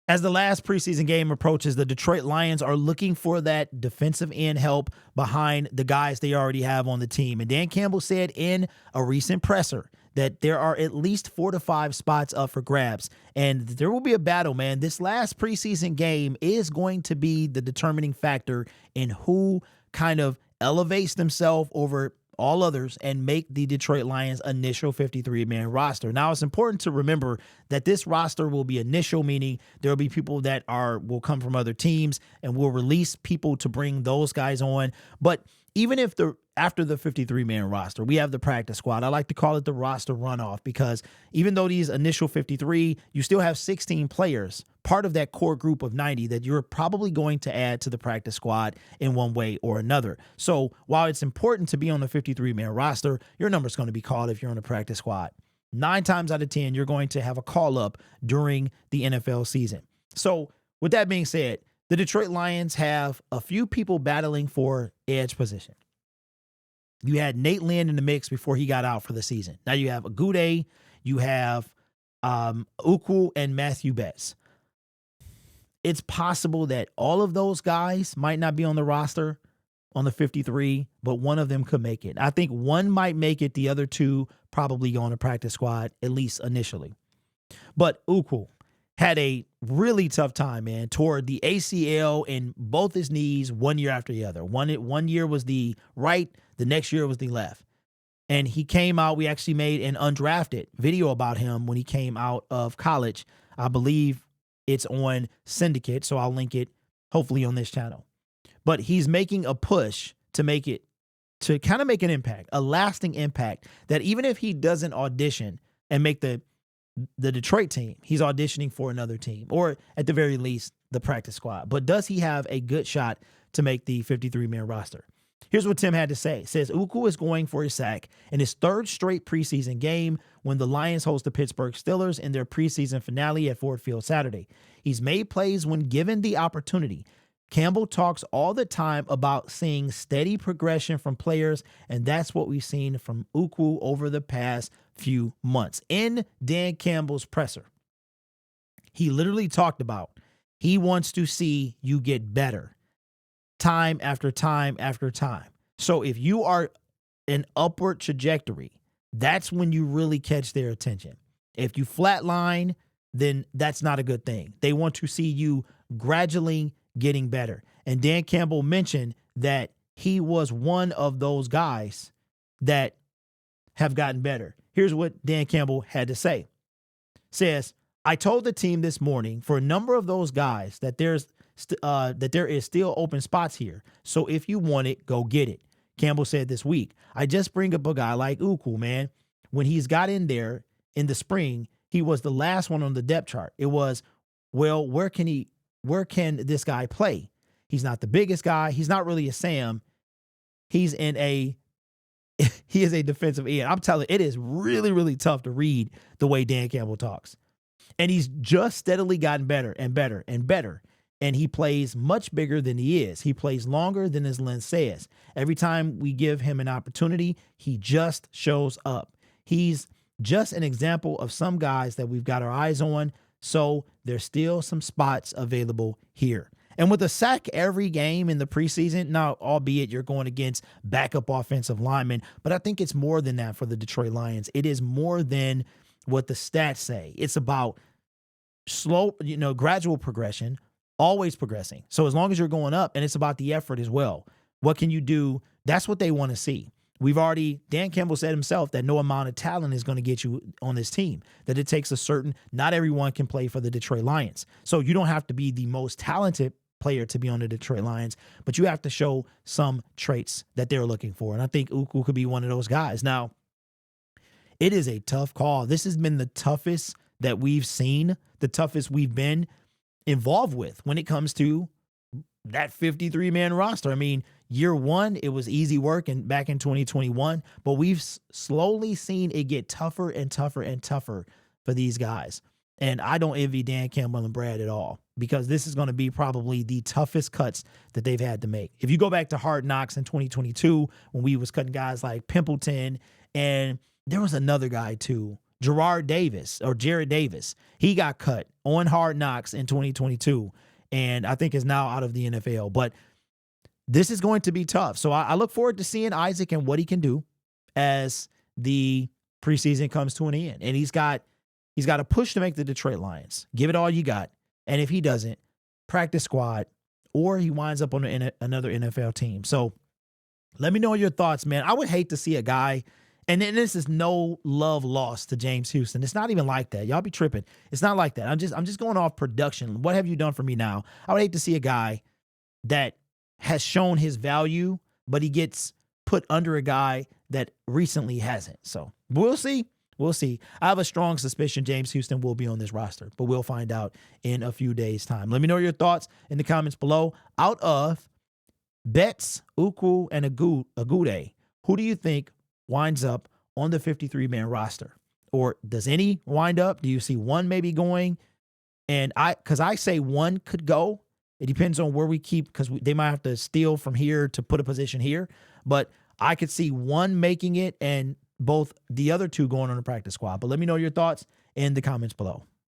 As the last preseason game approaches, the Detroit Lions are looking for that defensive end help behind the guys they already have on the team. And Dan Campbell said in a recent presser that there are at least 4 to 5 spots up for grabs. And there will be a battle, man. This last preseason game is going to be the determining factor in who kind of elevates themselves over all others and make the Detroit Lions initial 53-man roster. Now, it's important to remember that this roster will be initial, meaning there will be people that will come from other teams, and we'll release people to bring those guys on. But even if after the 53-man roster, we have the practice squad. I like to call it the roster runoff, because even though these initial 53, you still have 16 players, part of that core group of 90 that you're probably going to add to the practice squad in one way or another. So while it's important to be on the 53-man roster, your number's going to be called if you're on the practice squad. 9 times out of 10, you're going to have a call up during the NFL season. So with that being said, the Detroit Lions have a few people battling for edge position. You had Nate Lynn in the mix before he got out for the season. Now you have Agude, you have Ukwu, and Matthew Betts. It's possible that all of those guys might not be on the roster on the 53, but one of them could make it. I think one might make it. The other 2 probably go on the practice squad, at least initially. But Ukwu had a really tough time, man. Toward the ACL in both his knees 1 year after the other. One year was the right, the next year was the left. And he came out, we actually made an undrafted video about him when he came out of college. I believe it's on Syndicate, so I'll link it hopefully on this channel. But he's making a push to kind of make an impact, a lasting impact, that even if he doesn't audition and make the Detroit team, he's auditioning for another team, or at the very least, the practice squad. But does he have a good shot to make the 53-man roster? Here's what Tim had to say. It says, Ukwu is going for a sack in his 3rd straight preseason game when the Lions host the Pittsburgh Steelers in their preseason finale at Ford Field Saturday. He's made plays when given the opportunity. Campbell talks all the time about seeing steady progression from players, and that's what we've seen from Ukwu over the past few months. In Dan Campbell's presser, he literally talked about he wants to see you get better time after time after time. So if you are an upward trajectory, that's when you really catch their attention. If you flatline, then that's not a good thing. They want to see you gradually getting better. And Dan Campbell mentioned that he was one of those guys that have gotten better. Here's what Dan Campbell had to say. Says, I told the team this morning for a number of those guys that there is still open spots here. So if you want it, go get it. Campbell said this week, I just bring up a guy like Ukwu, man. When he's got in there in the spring, he was the last one on the depth chart. It was, well, where can this guy play? He's not the biggest guy. He's not really a Sam. He is a defensive end. I'm telling you, it is really, really tough to read the way Dan Campbell talks. And he's just steadily gotten better and better and better. And he plays much bigger than he is. He plays longer than his length says. Every time we give him an opportunity, he just shows up. He's just an example of some guys that we've got our eyes on. So there's still some spots available here. And with a sack every game in the preseason, now, albeit you're going against backup offensive linemen, but I think it's more than that for the Detroit Lions. It is more than what the stats say. It's about slow, gradual progression, always progressing. So as long as you're going up, and it's about the effort as well. What can you do? That's what they want to see. Dan Campbell said himself that no amount of talent is going to get you on this team, that it takes not everyone can play for the Detroit Lions. So you don't have to be the most talented player to be on the Detroit Lions, but you have to show some traits that they're looking for. And I think Ukwu could be one of those guys. Now, it is a tough call. This has been the toughest that we've seen, the toughest we've been involved with when it comes to that 53-man roster. I mean, year one, it was easy work and back in 2021, but we've slowly seen it get tougher and tougher and tougher for these guys. And I don't envy Dan Campbell and Brad at all, because this is going to be probably the toughest cuts that they've had to make. If you go back to Hard Knocks in 2022, when we was cutting guys like Pimpleton, and there was another guy too, Jared Davis. He got cut on Hard Knocks in 2022 and I think is now out of the NFL. But this is going to be tough. So I look forward to seeing Isaac and what he can do as the preseason comes to an end. And he's got a push to make the Detroit Lions. Give it all you got. And if he doesn't, practice squad, or he winds up on another NFL team. So let me know your thoughts, man. I would hate to see a guy, and this is no love lost to James Houston. It's not even like that. Y'all be tripping. It's not like that. I'm just going off production. What have you done for me now? I would hate to see a guy that has shown his value, but he gets put under a guy that recently hasn't. So we'll see. We'll see. I have a strong suspicion James Houston will be on this roster, but we'll find out in a few days' time. Let me know your thoughts in the comments below. Out of Betts, Ukwu, and Agude, who do you think winds up on the 53-man roster? Or does any wind up? Do you see one maybe going? And because I say one could go. It depends on where we keep, because they might have to steal from here to put a position here. But I could see one making it and both the other two going on the practice squad. But let me know your thoughts in the comments below.